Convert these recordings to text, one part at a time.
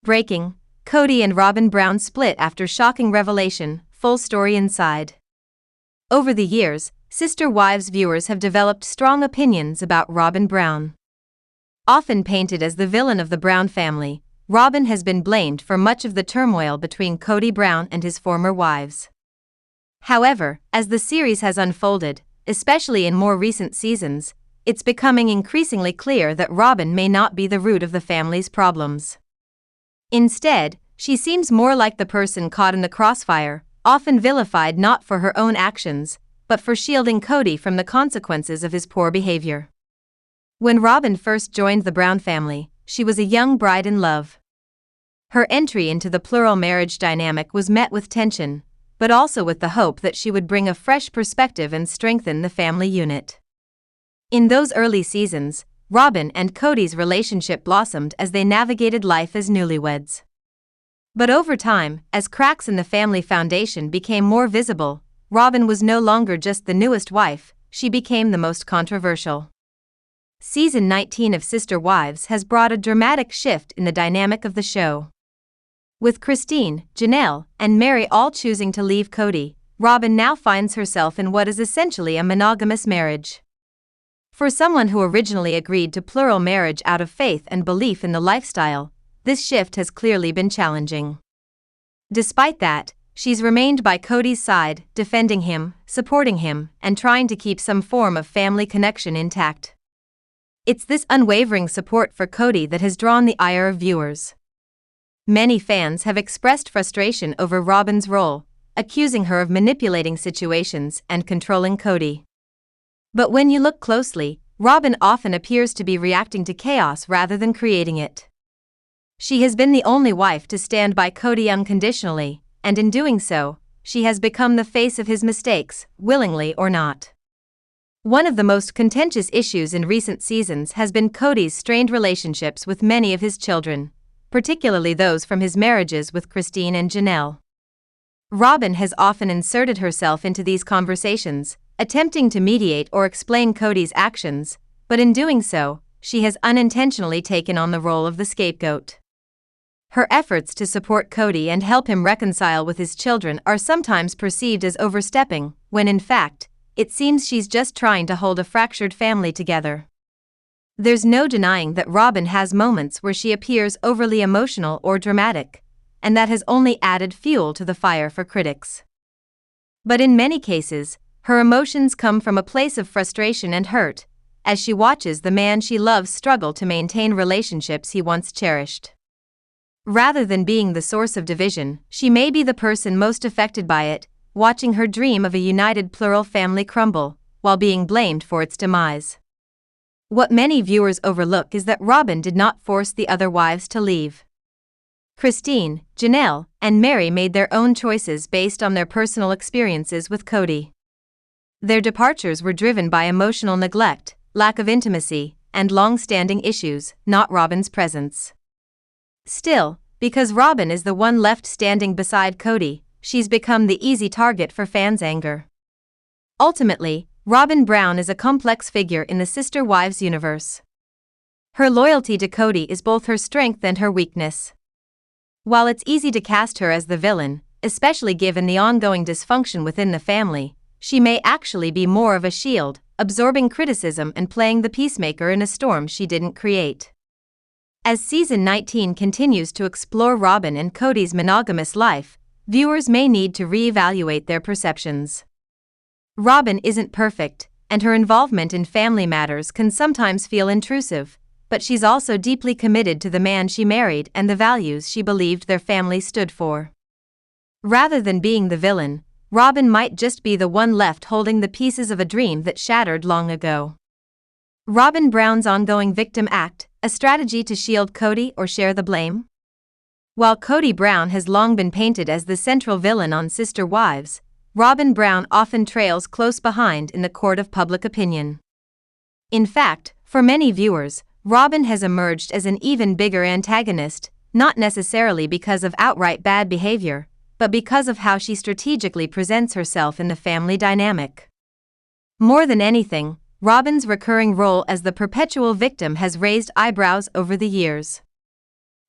Breaking: Kody and Robyn Brown split after shocking revelation, full story inside. Over the years, Sister Wives viewers have developed strong opinions about Robyn Brown. Often painted as the villain of the Brown family, Robyn has been blamed for much of the turmoil between Kody Brown and his former wives. However, as the series has unfolded, especially in more recent seasons, it's becoming increasingly clear that Robyn may not be the root of the family's problems. Instead, she seems more like the person caught in the crossfire, often vilified not for her own actions, but for shielding Kody from the consequences of his poor behavior. When Robyn first joined the Brown family, she was a young bride in love. Her entry into the plural marriage dynamic was met with tension, but also with the hope that she would bring a fresh perspective and strengthen the family unit. In those early seasons, Robyn and Kody's relationship blossomed as they navigated life as newlyweds. But over time, as cracks in the family foundation became more visible, Robyn was no longer just the newest wife, she became the most controversial. Season 19 of Sister Wives has brought a dramatic shift in the dynamic of the show. With Christine, Janelle, and Mary all choosing to leave Kody, Robyn now finds herself in what is essentially a monogamous marriage. For someone who originally agreed to plural marriage out of faith and belief in the lifestyle, this shift has clearly been challenging. Despite that, she's remained by Kody's side, defending him, supporting him, and trying to keep some form of family connection intact. It's this unwavering support for Kody that has drawn the ire of viewers. Many fans have expressed frustration over Robyn's role, accusing her of manipulating situations and controlling Kody. But when you look closely, Robyn often appears to be reacting to chaos rather than creating it. She has been the only wife to stand by Kody unconditionally, and in doing so, she has become the face of his mistakes, willingly or not. One of the most contentious issues in recent seasons has been Kody's strained relationships with many of his children, particularly those from his marriages with Christine and Janelle. Robyn has often inserted herself into these conversations, attempting to mediate or explain Kody's actions, but in doing so, she has unintentionally taken on the role of the scapegoat. Her efforts to support Kody and help him reconcile with his children are sometimes perceived as overstepping, when in fact, it seems she's just trying to hold a fractured family together. There's no denying that Robyn has moments where she appears overly emotional or dramatic, and that has only added fuel to the fire for critics. But in many cases, her emotions come from a place of frustration and hurt, as she watches the man she loves struggle to maintain relationships he once cherished. Rather than being the source of division, she may be the person most affected by it, watching her dream of a united plural family crumble, while being blamed for its demise. What many viewers overlook is that Robyn did not force the other wives to leave. Christine, Janelle, and Mary made their own choices based on their personal experiences with Kody. Their departures were driven by emotional neglect, lack of intimacy, and long-standing issues, not Robyn's presence. Still, because Robyn is the one left standing beside Kody, she's become the easy target for fans' anger. Ultimately, Robyn Brown is a complex figure in the Sister Wives universe. Her loyalty to Kody is both her strength and her weakness. While it's easy to cast her as the villain, especially given the ongoing dysfunction within the family, she may actually be more of a shield, absorbing criticism and playing the peacemaker in a storm she didn't create. As season 19 continues to explore Robyn and Kody's monogamous life, viewers may need to reevaluate their perceptions. Robyn isn't perfect, and her involvement in family matters can sometimes feel intrusive, but she's also deeply committed to the man she married and the values she believed their family stood for. Rather than being the villain, Robyn might just be the one left holding the pieces of a dream that shattered long ago. Robyn Brown's ongoing victim act, a strategy to shield Kody or share the blame? While Kody Brown has long been painted as the central villain on Sister Wives, Robyn Brown often trails close behind in the court of public opinion. In fact, for many viewers, Robyn has emerged as an even bigger antagonist, not necessarily because of outright bad behavior, but because of how she strategically presents herself in the family dynamic. More than anything, Robyn's recurring role as the perpetual victim has raised eyebrows over the years.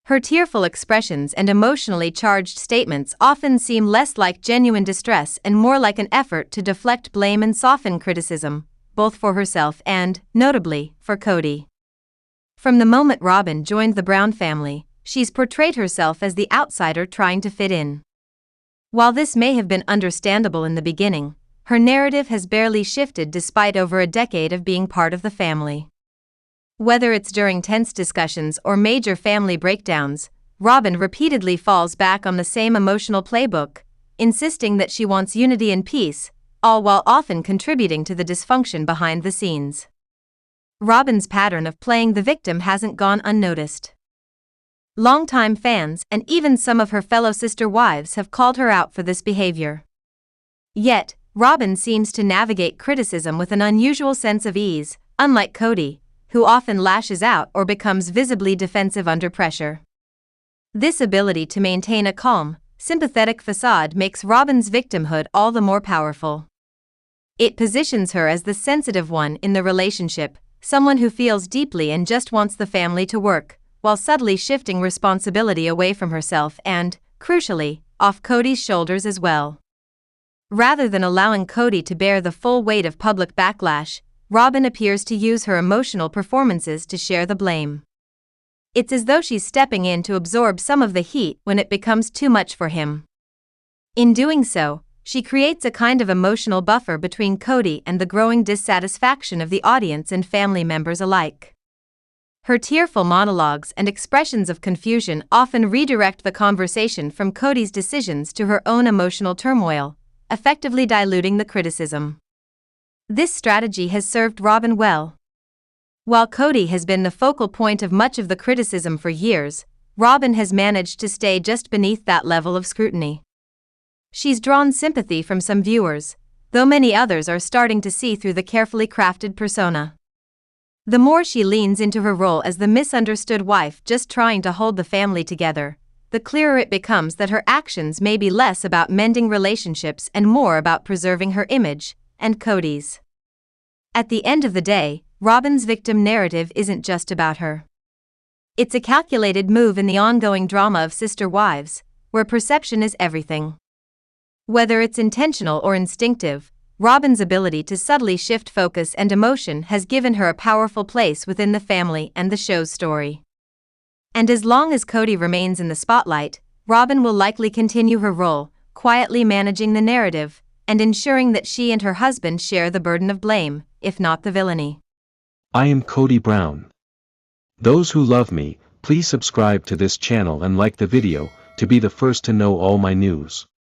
Her tearful expressions and emotionally charged statements often seem less like genuine distress and more like an effort to deflect blame and soften criticism, both for herself and, notably, for Kody. From the moment Robyn joined the Brown family, she's portrayed herself as the outsider trying to fit in. While this may have been understandable in the beginning, her narrative has barely shifted despite over a decade of being part of the family. Whether it's during tense discussions or major family breakdowns, Robyn repeatedly falls back on the same emotional playbook, insisting that she wants unity and peace, all while often contributing to the dysfunction behind the scenes. Robyn's pattern of playing the victim hasn't gone unnoticed. Longtime fans and even some of her fellow sister wives have called her out for this behavior. Yet, Robyn seems to navigate criticism with an unusual sense of ease, unlike Kody, who often lashes out or becomes visibly defensive under pressure. This ability to maintain a calm, sympathetic facade makes Robyn's victimhood all the more powerful. It positions her as the sensitive one in the relationship, someone who feels deeply and just wants the family to work, while subtly shifting responsibility away from herself and, crucially, off Kody's shoulders as well. Rather than allowing Kody to bear the full weight of public backlash, Robyn appears to use her emotional performances to share the blame. It's as though she's stepping in to absorb some of the heat when it becomes too much for him. In doing so, she creates a kind of emotional buffer between Kody and the growing dissatisfaction of the audience and family members alike. Her tearful monologues and expressions of confusion often redirect the conversation from Kody's decisions to her own emotional turmoil, effectively diluting the criticism. This strategy has served Robyn well. While Kody has been the focal point of much of the criticism for years, Robyn has managed to stay just beneath that level of scrutiny. She's drawn sympathy from some viewers, though many others are starting to see through the carefully crafted persona. The more she leans into her role as the misunderstood wife just trying to hold the family together, the clearer it becomes that her actions may be less about mending relationships and more about preserving her image, and Kody's. At the end of the day, Robyn's victim narrative isn't just about her. It's a calculated move in the ongoing drama of sister wives, where perception is everything. Whether it's intentional or instinctive, Robyn's ability to subtly shift focus and emotion has given her a powerful place within the family and the show's story. And as long as Kody remains in the spotlight, Robyn will likely continue her role, quietly managing the narrative, and ensuring that she and her husband share the burden of blame, if not the villainy. I am Kody Brown. Those who love me, please subscribe to this channel and like the video, to be the first to know all my news.